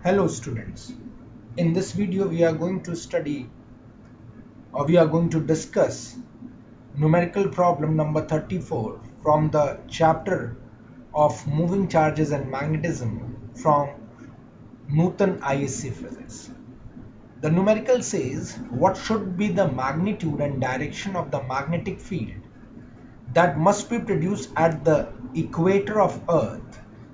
Hello students, in this video we are going to study or we are going to discuss numerical problem number 34 from the chapter of moving charges and magnetism from Newton ISC physics. The numerical says what should be the magnitude and direction of the magnetic field that must be produced at the equator of Earth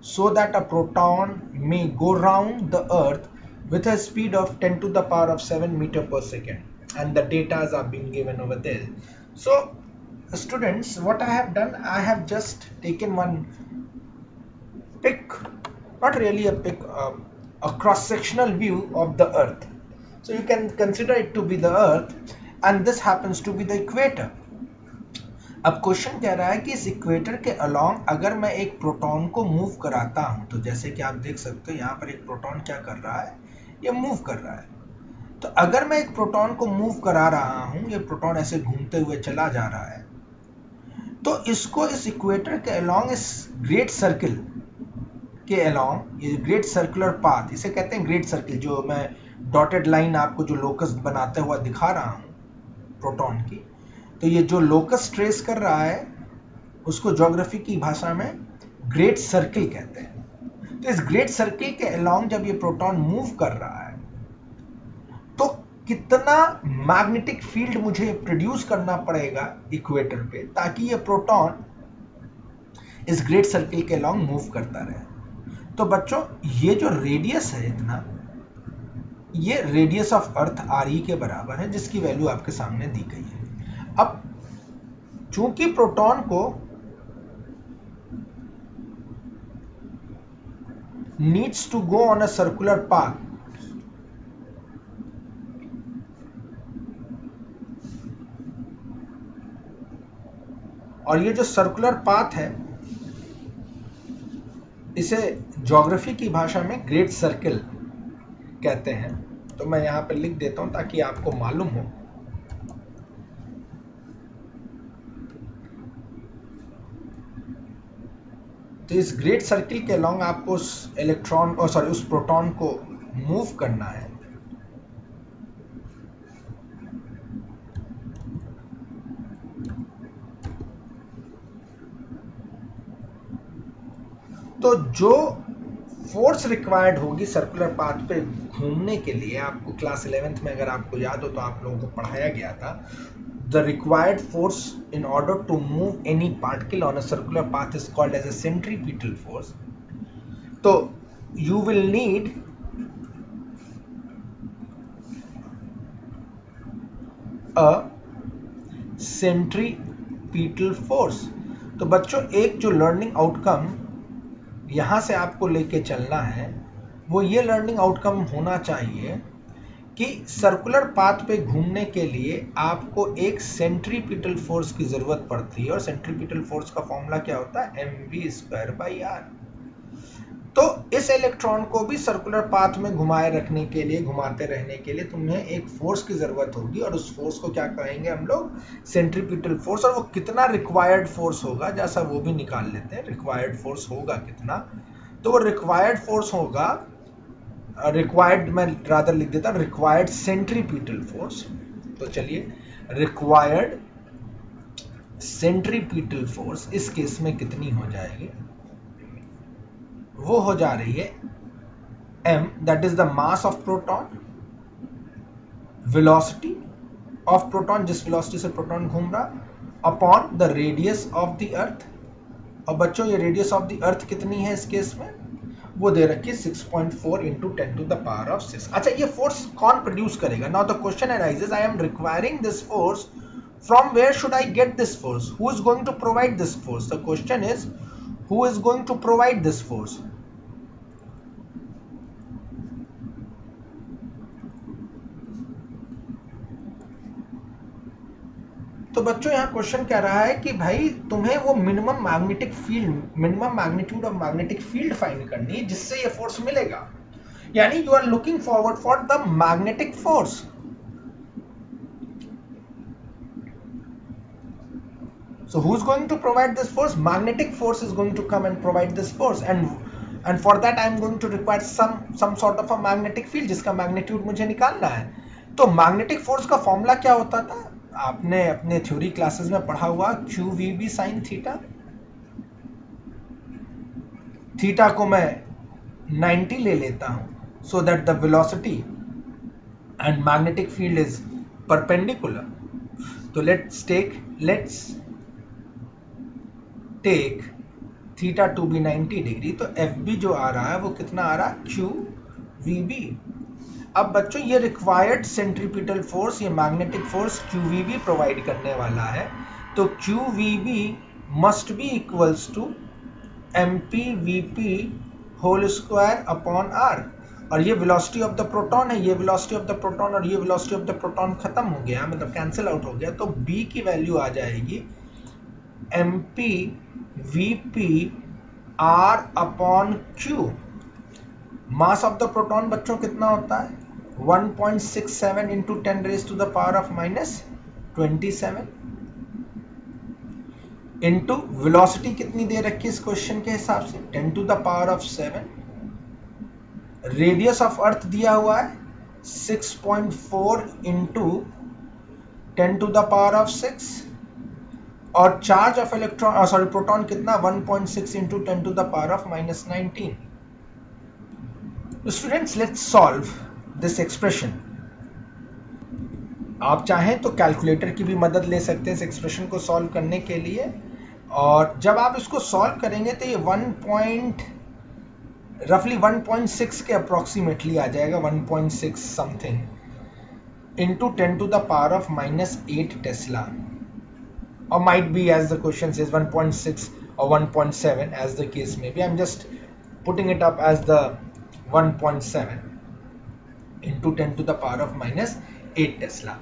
so that a proton may go round the Earth with a speed of 10 to the power of 7 meter per second, and the data are being given over there. So students, what I have done, I have just taken one pic, not really a pic, a cross-sectional view of the Earth. So you can consider it to be the Earth, and this happens to be the equator. अब question कह रहा है कि इस equator के along अगर मैं एक प्रोटॉन को मूव कराता हूं, तो जैसे कि आप देख सकते हो यहाँ पर एक प्रोटॉन क्या कर रहा है, ये मूव कर रहा है। तो अगर मैं एक प्रोटॉन को मूव करा रहा हूं, ये प्रोटॉन ऐसे घूमते हुए चला जा रहा है, तो इसको इस इक्वेटर के अलोंग, इस ग्रेट सर्किल के अलोंग, ये ग्रेट सर्कुलर पाथ, इसे कहते हैं ग्रेट सर्किल, जो मैं डॉटेड लाइन आपको जो लोकस बनाते हुआ दिखा रहा हूं प्रोटॉन की, तो ये जो लोकस ट्रेस कर रहा है उसको ज्योग्राफी की भाषा में ग्रेट सर्किल कहते हैं। तो इस ग्रेट सर्किल के अलोंग जब ये प्रोटॉन मूव कर रहा है, तो कितना मैग्नेटिक फील्ड मुझे प्रोड्यूस करना पड़ेगा इक्वेटर पे, ताकि ये प्रोटॉन इस ग्रेट सर्किल के अलोंग मूव करता रहे। तो बच्चों, ये जो रेडियस है इतना, ये रेडियस ऑफ अर्थ RE के बराबर है, जिसकी वैल्यू आपके सामने दी गई है। अब चूंकि प्रोटॉन को needs to go on a circular path, और ये जो सर्कुलर पाथ है इसे ज्योग्राफी की भाषा में ग्रेट सर्किल कहते हैं। तो मैं यहां पर लिख देता हूं ताकि आपको मालूम हो। तो इस ग्रेट सर्किल के अलोंग आपको उस इलेक्ट्रॉन और सॉरी उस प्रोटॉन को मूव करना है। तो जो फोर्स रिक्वायर्ड होगी सर्कुलर पाथ पे घूमने के लिए, आपको क्लास 11th में अगर आपको याद हो तो आप लोगों को पढ़ाया गया था, the required force in order to move any particle on a circular path is called as a centripetal force. So you will need a centripetal force. तो बच्चों, एक जो लर्निंग आउटकम यहां से आपको लेके चलना है, वो ये लर्निंग आउटकम होना चाहिए कि सर्कुलर पाथ पे घूमने के लिए आपको एक सेंट्रीपिटल फोर्स की जरूरत पड़ती है, और सेंट्रीपिटल फोर्स का फॉर्मूला क्या होता है, mv²/r। तो इस इलेक्ट्रॉन को भी सर्कुलर पाथ में घुमाए रखने के लिए, घुमाते रहने के लिए तुम्हें एक फोर्स की जरूरत होगी, और उस फोर्स को क्या कहेंगे हम लोग, सेंट्रीपिटल फोर्स। और वो कितना रिक्वायर्ड फोर्स होगा, जैसा वो भी निकाल लेते हैं, रिक्वायर्ड फोर्स होगा कितना। तो वो रिक्वायर्ड फोर्स होगा, रिक्वायर्ड मैं रादर लिख देता हूं, रिक्वायर्ड सेंट्रीपिटल फोर्स। तो चलिए, रिक्वायर्ड सेंट्रीपिटल फोर्स इस केस में कितनी हो जाएगी, वो हो जा रही है m, that is the mass of proton, velocity of proton, जिस वेलोसिटी से प्रोटॉन घूम रहा, upon the radius of the earth. और बच्चों, ये रेडियस ऑफ द अर्थ कितनी है इस केस में, वो दे रखी 6.4 into 10 to the power of 6। अच्छा, ये फोर्स कौन प्रोड्यूस करेगा? Now the question arises, I am requiring this force, from where should I get this force, who is going to provide this force? The question is, who is going to provide this force? तो बच्चों, यहाँ question कह रहा है कि भाई तुम्हें वो minimum magnetic field, minimum magnitude of magnetic field find करनी है जिससे ये फोर्स मिलेगा। यानी you are looking forward for the magnetic force. So who is going to provide this force? Magnetic force is going to come and provide this force, and for that I am going to require some sort of a magnetic field जिसका magnitude मुझे निकालना है। तो magnetic force का formula क्या होता था, आपने अपने थ्योरी क्लासेस में पढ़ा हुआ, Q V B sine theta. Theta को मैं 90 ले लेता हूं so that the velocity and magnetic field is perpendicular. तो let's take theta to be 90 degree. तो एफ बी जो आ रहा है वो कितना आ रहा है, क्यू वी बी। अब बच्चों ये रिक्वायर्ड सेंट्रीपिटल फोर्स, ये magnetic force Q V B provide करने वाला है। तो Q V B must be equals to M P V P whole square upon R. और ये वेलोसिटी ऑफ द प्रोटॉन है, ये वेलोसिटी ऑफ द प्रोटॉन और ये वेलोसिटी ऑफ द प्रोटॉन खत्म हो गया, मतलब कैंसिल आउट हो गया। तो बी की वैल्यू आ जाएगी M P V P R upon Q. Mass of the proton बच्चों कितना होता है, 1.67 into 10 raise to the power of -27 into velocity कितनी दे रखी है इस क्वेश्चन के हिसाब से, 10 to the power of 7। Radius of earth दिया हुआ है 6.4 into 10 to the power of 6, और चार्ज ऑफ इलेक्ट्रॉन प्रोटॉन कितना, 1.6 into 10 to the power of -19। Students let's solve this expression. आप चाहें तो कैलकुलेटर की भी मदद ले सकते हैं इस एक्सप्रेशन को सॉल्व करने के लिए। और जब आप इसको सॉल्व करेंगे तो ये रफली 1.6 के अप्रोक्सीमेटली आ जाएगा, 1.6 something into 10 to the power of -8 tesla, और might be as the question says 1.6 or 1.7 as the case may be. I'm just putting it up as the 1.7 into 10 to the power of -8 Tesla.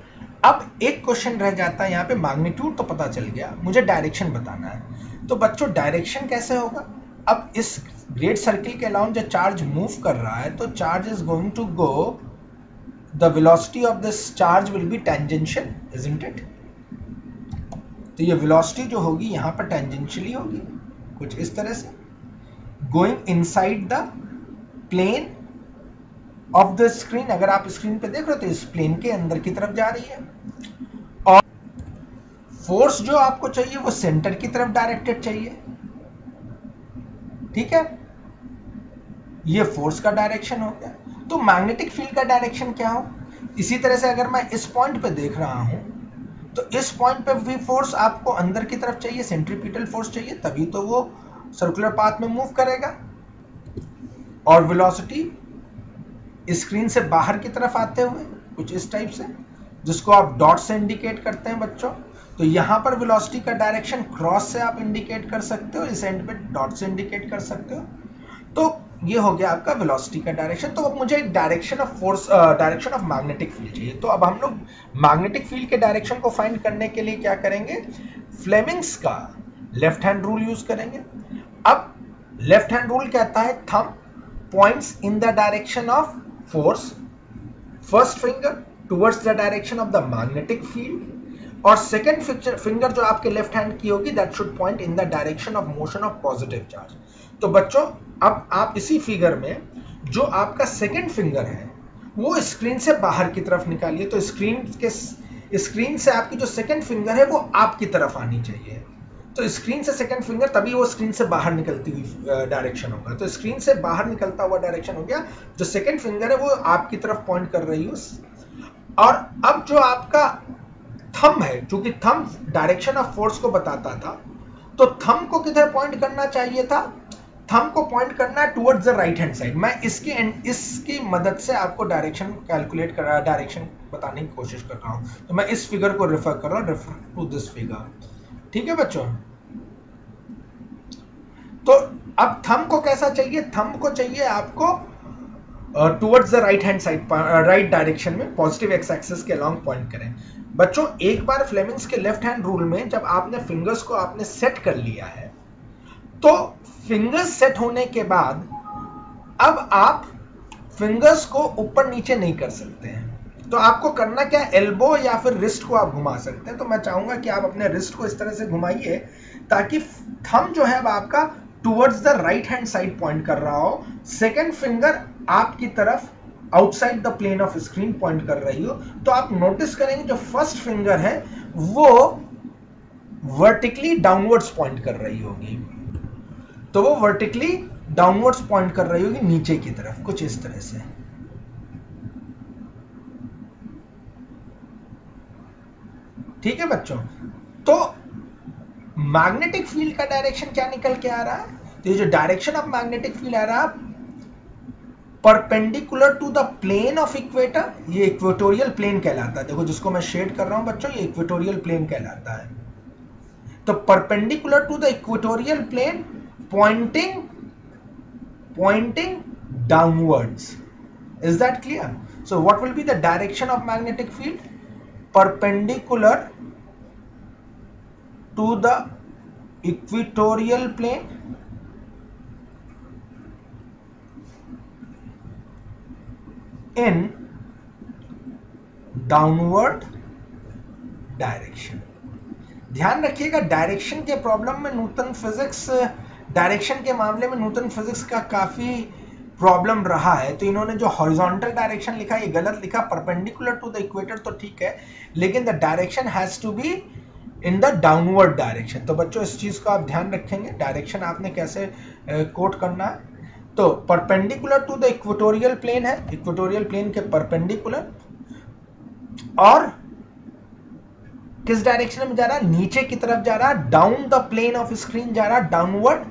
अब एक question रह जाता है यहाँ पे, magnitude तो पता चल गया, मुझे डायरेक्शन बताना है। तो बच्चों डायरेक्शन कैसे होगा, अब इस ग्रेट सर्किल के अराउंड जो चार्ज मूव कर रहा है, तो charge is going to go, the velocity of this charge will be tangential, isn't it. तो ये वेलोसिटी जो होगी यहाँ पर टेंजेंशियली होगी, कुछ इस तरह से, going inside the plane of the screen. अगर आप स्क्रीन पे देख रहे हो तो इस प्लेन के अंदर की तरफ जा रही है, और फोर्स जो आपको चाहिए वो सेंटर की तरफ डायरेक्टेड चाहिए, ठीक है। ये फोर्स का डायरेक्शन हो गया। तो मैग्नेटिक फील्ड का डायरेक्शन क्या हो, इसी तरह से अगर मैं इस पॉइंट पे देख रहा हूं तो इस पॉइंट पे भी फोर्स आपको अंदर की तरफ चाहिए, सेंट्रीपिटल फोर्स चाहिए, तभी तो वो सर्कुलर पाथ में मूव करेगा। और वेलोसिटी स्क्रीन से बाहर की तरफ आते हुए कुछ इस टाइप से, जिसको आप डॉट से इंडिकेट करते हैं बच्चों। तो यहां पर वेलोसिटी का डायरेक्शन क्रॉस से आप इंडिकेट कर सकते हो, इस एंड पे डॉट से इंडिकेट कर सकते हो। तो ये हो गया आपका वेलोसिटी का डायरेक्शन। तो अब मुझे direction of force, direction of magnetic field चाहिए। तो अब हम लोग मैग्नेटिक फील्ड के डायरेक्शन को फाइंड करने के लिए क्या करेंगे, फ्लेमिंग्स का लेफ्ट हैंड रूल यूज करेंगे। अब लेफ्ट हैंड रूल कहता है thumb points in the direction of force, first finger towards the direction of the magnetic field, और सेकेंड फिंगर जो आपके लेफ्ट हैंड की होगी that should point in the direction of motion of positive charge. तो बच्चों अब आप इसी फिगर में जो आपका सेकेंड फिंगर है वो स्क्रीन से बाहर की तरफ निकालिए। तो स्क्रीन से आपकी जो सेकेंड फिंगर है वो आपकी तरफ आनी चाहिए। तो स्क्रीन से सेकेंड फिंगर, तभी वो स्क्रीन से बाहर निकलती हुई डायरेक्शन होगा। तो स्क्रीन से बाहर निकलता हुआ डायरेक्शन हो गया, जो सेकेंड फिंगर है वो आपकी तरफ पॉइंट कर रही है। और अब जो आपका थंब है, चूंकि थंब डायरेक्शन ऑफ फोर्स को बताता था, तो थंब को किधर पॉइंट करना चाहिए था, थंब को पॉइंट करना है towards the right hand side. मैं इसकी मदद से आपको डायरेक्शन कैलकुलेट कर रहा, डायरेक्शन बताने की कोशिश कर रहा हूं। तो मैं इस फिगर को रेफर कर रहा हूं, रेफर टू दिस फिगर, ठीक है बच्चों। तो अब थंब को कैसा चाहिए, थंब को चाहिए आपको towards the right hand side, right direction में पॉजिटिव एक्स एक्सिस के अलोंग पॉइंट करें। बच्चों एक बार फ्लेमिंग्स के लेफ्ट हैंड रूल में जब आपने फिंगर्स को आपने सेट कर लिया है, तो फिंगर्स सेट होने के बाद अब आप फिंगर्स को ऊपर नीचे नहीं कर सकते हैं। तो आपको करना क्या है, एल्बो या फिर रिस्ट को आप घुमा सकते हैं। तो मैं चाहूंगा कि आप अपने रिस्ट को इस तरह से घुमाइए ताकि थंब जो है अब आपका towards the right hand side point कर रहा हो, सेकेंड फिंगर आपकी तरफ outside the plane of screen point कर रही हो, तो आप नोटिस करेंगे जो फर्स्ट फिंगर है वो वर्टिकली डाउनवर्ड्स पॉइंट कर रही होगी। तो वो वर्टिकली डाउनवर्ड्स पॉइंट कर रही होगी नीचे की तरफ, कुछ इस तरह से। ठीक है बच्चों, तो मैग्नेटिक फील्ड का डायरेक्शन क्या निकल के आ रहा है? तो ये जो डायरेक्शन ऑफ मैग्नेटिक फील्ड आ रहा है perpendicular to the plane of equator, ये इक्वेटोरियल प्लेन कहलाता है। देखो जिसको मैं शेड कर रहा हूं बच्चों, ये इक्वेटोरियल प्लेन कहलाता है। तो perpendicular to the equatorial plane pointing downwards. Is that clear? So what will be the direction of magnetic field? Perpendicular to the equatorial plane in downward direction. ध्यान रखिएगा डायरेक्शन के प्रॉब्लम में Newton physics, direction के मामले में Newton physics का काफी problem रहा है। तो इन्होंने जो हॉरिजॉन्टल डायरेक्शन लिखा ये गलत लिखा, परपेंडिकुलर टू द इक्वेटर तो ठीक है, लेकिन the direction has to be in the downward direction. तो बच्चों इस चीज को आप ध्यान रखेंगे, डायरेक्शन आपने कैसे कोट करना है। तो perpendicular to the equatorial plane है, इक्वेटोरियल प्लेन के परपेंडिकुलर, और किस डायरेक्शन में जा रहा है? नीचे की तरफ जा रहा है, down the plane of screen जा रहा है, downward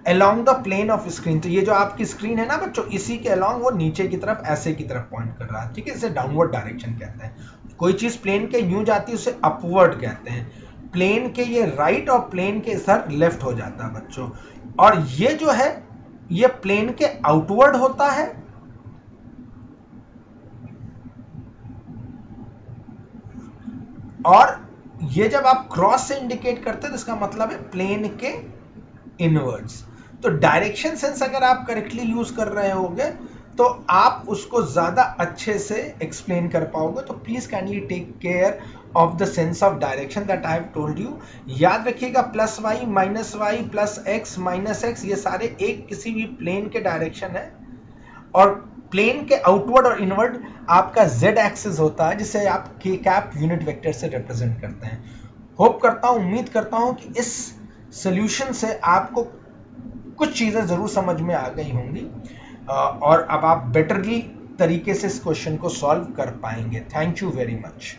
along the plane of screen. तो ये जो आपकी स्क्रीन है ना बच्चों, इसी के अलोंग वो नीचे की तरफ ऐसे की तरफ पॉइंट कर रहा है। ठीक है, इसे डाउनवर्ड डायरेक्शन कहते हैं। कोई चीज प्लेन के यूं जाती है उसे अपवर्ड कहते हैं, प्लेन के ये राइट और प्लेन के इधर लेफ्ट हो जाता है बच्चों। और ये जो है ये प्लेन के आउटवर्ड होता है, और ये जब आप क्रॉस से इंडिकेट करते हैं तो इसका मतलब है प्लेन के इनवर्ड्स। तो डायरेक्शन सेंस अगर आप करेक्टली यूज कर रहे होगे तो आप उसको ज्यादा अच्छे से एक्सप्लेन कर पाओगे। तो please kindly take care of the sense of direction that I have told you. याद रखिएगा plus Y minus Y plus X minus X ये सारे एक किसी भी प्लेन के डायरेक्शन है, और प्लेन के आउटवर्ड और इनवर्ड आपका जेड एक्सिस होता है, जिसे आप के कैप यूनिट वेक्टर से रिप्रेजेंट करते हैं। होप करता हूं, उम्मीद करता हूं कि इस सॉल्यूशन से आपको कुछ चीजें जरूर समझ में आ गई होंगी, और अब आप बेटरली तरीके से इस क्वेश्चन को सॉल्व कर पाएंगे। Thank you very much.